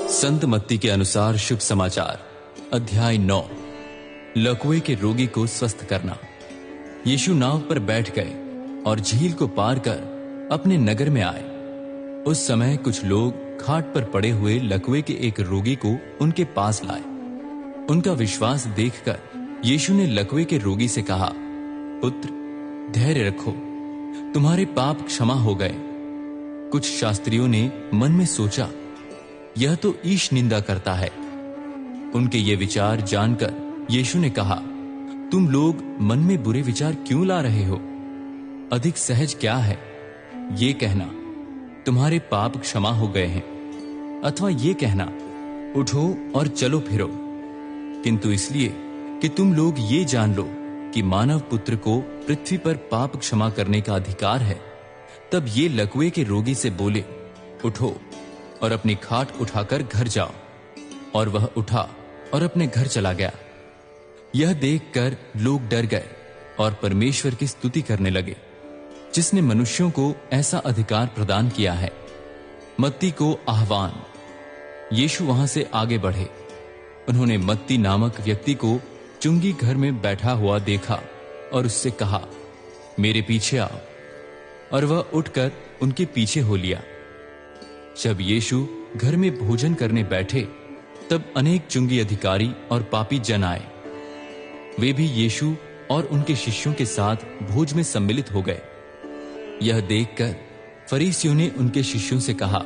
संत मत्ती के अनुसार शुभ समाचार, अध्याय 9। लकवे के रोगी को स्वस्थ करना। यीशु नाव पर बैठ गए और झील को पार कर अपने नगर में आए। उस समय कुछ लोग खाट पर पड़े हुए लकवे के एक रोगी को उनके पास लाए। उनका विश्वास देखकर यीशु ने लकवे के रोगी से कहा, पुत्र, धैर्य रखो, तुम्हारे पाप क्षमा हो गए। कुछ शास्त्रियों ने मन में सोचा, यह तो ईश निंदा करता है। उनके ये विचार जानकर यीशु ने कहा, तुम लोग मन में बुरे विचार क्यों ला रहे हो? अधिक सहज क्या है, ये कहना, तुम्हारे पाप क्षमा हो गए हैं, अथवा ये कहना, उठो और चलो फिरो। किंतु इसलिए कि तुम लोग ये जान लो कि मानव पुत्र को पृथ्वी पर पाप क्षमा करने का अधिकार है, तब ये लकवे के रोगी से बोले, उठो और अपनी खाट उठाकर घर जाओ। और वह उठा और अपने घर चला गया। यह देखकर लोग डर गए और परमेश्वर की स्तुति करने लगे, जिसने मनुष्यों को ऐसा अधिकार प्रदान किया है। मत्ती को आह्वान। यीशु वहां से आगे बढ़े। उन्होंने मत्ती नामक व्यक्ति को चुंगी घर में बैठा हुआ देखा और उससे कहा, मेरे पीछे आओ। और वह उठकर उनके पीछे हो लिया। जब यीशु घर में भोजन करने बैठे, तब अनेक चुंगी अधिकारी और पापी जन आए। वे भी यीशु और उनके शिष्यों के साथ भोज में सम्मिलित हो गए। यह देखकर फरीसियों ने उनके शिष्यों से कहा,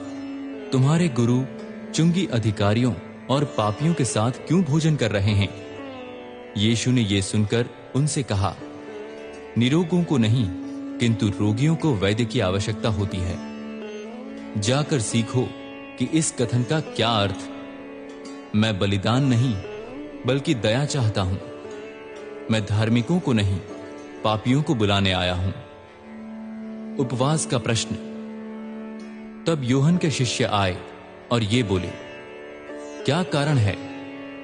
तुम्हारे गुरु चुंगी अधिकारियों और पापियों के साथ क्यों भोजन कर रहे हैं? यीशु ने यह सुनकर उनसे कहा, निरोगों को नहीं, किंतु रोगियों को वैद्य की आवश्यकता होती है। जाकर सीखो कि इस कथन का क्या अर्थ। मैं बलिदान नहीं, बल्कि दया चाहता हूं। मैं धार्मिकों को नहीं, पापियों को बुलाने आया हूं। उपवास का प्रश्न। तब यूहन्ना के शिष्य आए और ये बोले, क्या कारण है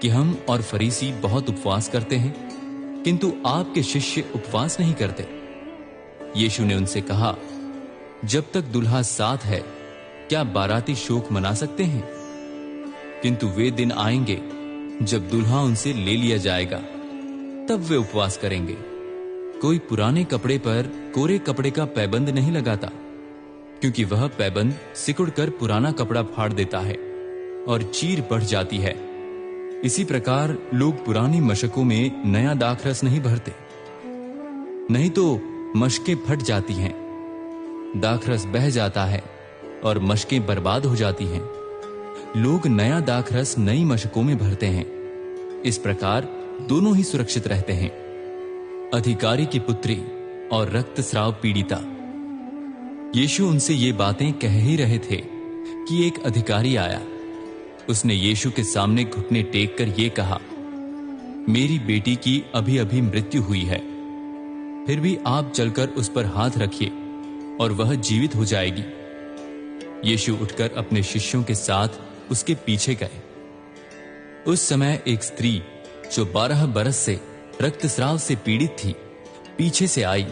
कि हम और फरीसी बहुत उपवास करते हैं, किंतु आपके शिष्य उपवास नहीं करते? यीशु ने उनसे कहा, जब तक दुल्हा साथ है, क्या बाराती शोक मना सकते हैं? किंतु वे दिन आएंगे जब दुल्हा उनसे ले लिया जाएगा, तब वे उपवास करेंगे। कोई पुराने कपड़े पर कोरे कपड़े का पैबंद नहीं लगाता, क्योंकि वह पैबंद सिकुड़कर पुराना कपड़ा फाड़ देता है और चीर बढ़ जाती है। इसी प्रकार लोग पुरानी मशकों में नया दाखरस नहीं भरते, नहीं तो मशकें फट जाती हैं, दाखरस बह जाता है और मशकें बर्बाद हो जाती हैं। लोग नया दाखरस नई मशकों में भरते हैं। इस प्रकार दोनों ही सुरक्षित रहते हैं। अधिकारी की पुत्री और रक्तस्राव पीड़िता। यीशु उनसे ये बातें कह ही रहे थे कि एक अधिकारी आया। उसने यीशु के सामने घुटने टेक कर ये कहा, मेरी बेटी की अभी अभी मृत्यु हुई है, फिर भी आप चलकर उस पर हाथ रखिए और वह जीवित हो जाएगी। यीशु उठकर अपने शिष्यों के साथ उसके पीछे गए। उस समय एक स्त्री जो 12 बरस से रक्तस्राव से पीड़ित थी, पीछे से आई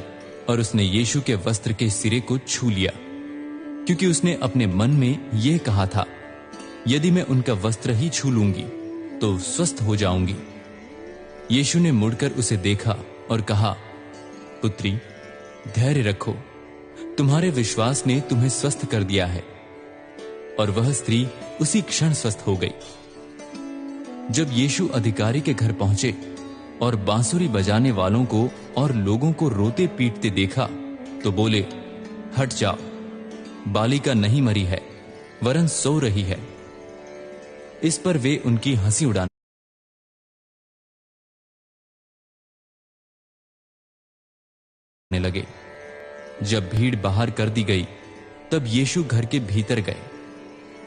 और उसने यीशु के वस्त्र के सिरे को छू लिया, क्योंकि उसने अपने मन में यह कहा था, यदि मैं उनका वस्त्र ही छू लूंगी तो स्वस्थ हो जाऊंगी। यीशु ने मुड़कर उसे देखा और कहा, पुत्री, धैर्य रखो, तुम्हारे विश्वास ने तुम्हें स्वस्थ कर दिया है। और वह स्त्री उसी क्षण स्वस्थ हो गई। जब यीशु अधिकारी के घर पहुंचे और बांसुरी बजाने वालों को और लोगों को रोते पीटते देखा, तो बोले, हट जाओ, बालिका नहीं मरी है, वरन सो रही है। इस पर वे उनकी हंसी उड़ाने लगे। जब भीड़ बाहर कर दी गई, तब यीशु घर के भीतर गए।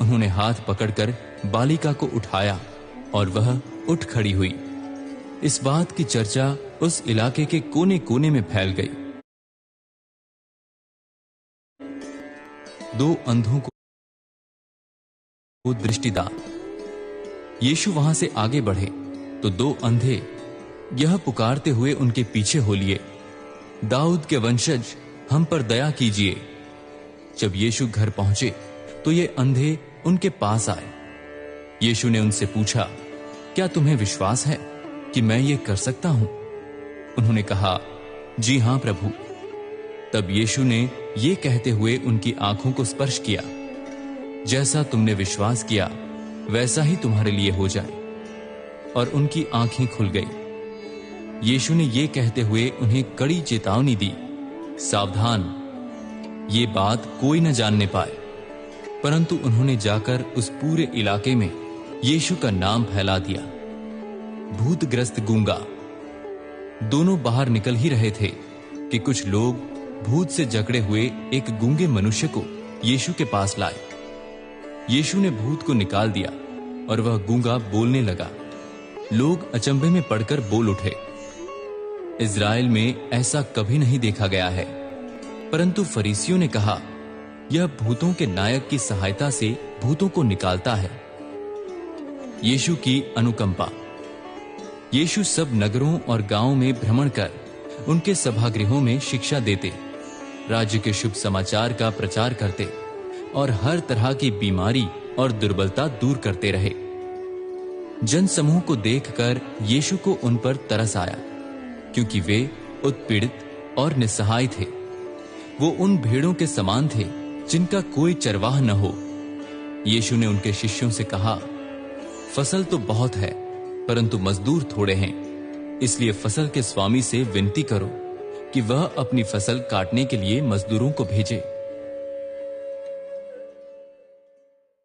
उन्होंने हाथ पकड़कर बालिका को उठाया और वह उठ खड़ी हुई। इस बात की चर्चा उस इलाके के कोने कोने में फैल गई। 2 अंधों को दृष्टिदान। यीशु वहां से आगे बढ़े तो 2 अंधे यह पुकारते हुए उनके पीछे हो लिए, दाऊद के वंशज, हम पर दया कीजिए। जब यीशु घर पहुंचे तो ये अंधे उनके पास आए। यीशु ने उनसे पूछा, क्या तुम्हें विश्वास है कि मैं ये कर सकता हूं? उन्होंने कहा, जी हां प्रभु। तब यीशु ने ये कहते हुए उनकी आंखों को स्पर्श किया, जैसा तुमने विश्वास किया वैसा ही तुम्हारे लिए हो जाए। और उनकी आंखें खुल गई। यीशु ने ये कहते हुए उन्हें कड़ी चेतावनी दी, सावधान, ये बात कोई न जानने पाए। परंतु उन्होंने जाकर उस पूरे इलाके में यीशु का नाम फैला दिया। भूतग्रस्त गूंगा। दोनों बाहर निकल ही रहे थे कि कुछ लोग भूत से जकड़े हुए एक गूंगे मनुष्य को यीशु के पास लाए। यीशु ने भूत को निकाल दिया और वह गूंगा बोलने लगा। लोग अचंभे में पड़कर बोल उठे, इज़राइल में ऐसा कभी नहीं देखा गया है। परंतु फरीसियों ने कहा, यह भूतों के नायक की सहायता से भूतों को निकालता है। यीशु की अनुकंपा। यीशु सब नगरों और गांवों में भ्रमण कर उनके सभागृहों में शिक्षा देते, राज्य के शुभ समाचार का प्रचार करते और हर तरह की बीमारी और दुर्बलता दूर करते रहे। जनसमूह को देखकर यीशु को उन पर तरस आया, क्योंकि वे उत्पीड़ित और निस्सहाय थे। वो उन भेड़ों के समान थे जिनका कोई चरवाह न हो। यीशु ने उनके शिष्यों से कहा, फसल तो बहुत है परंतु मजदूर थोड़े हैं, इसलिए फसल के स्वामी से विनती करो कि वह अपनी फसल काटने के लिए मजदूरों को भेजे।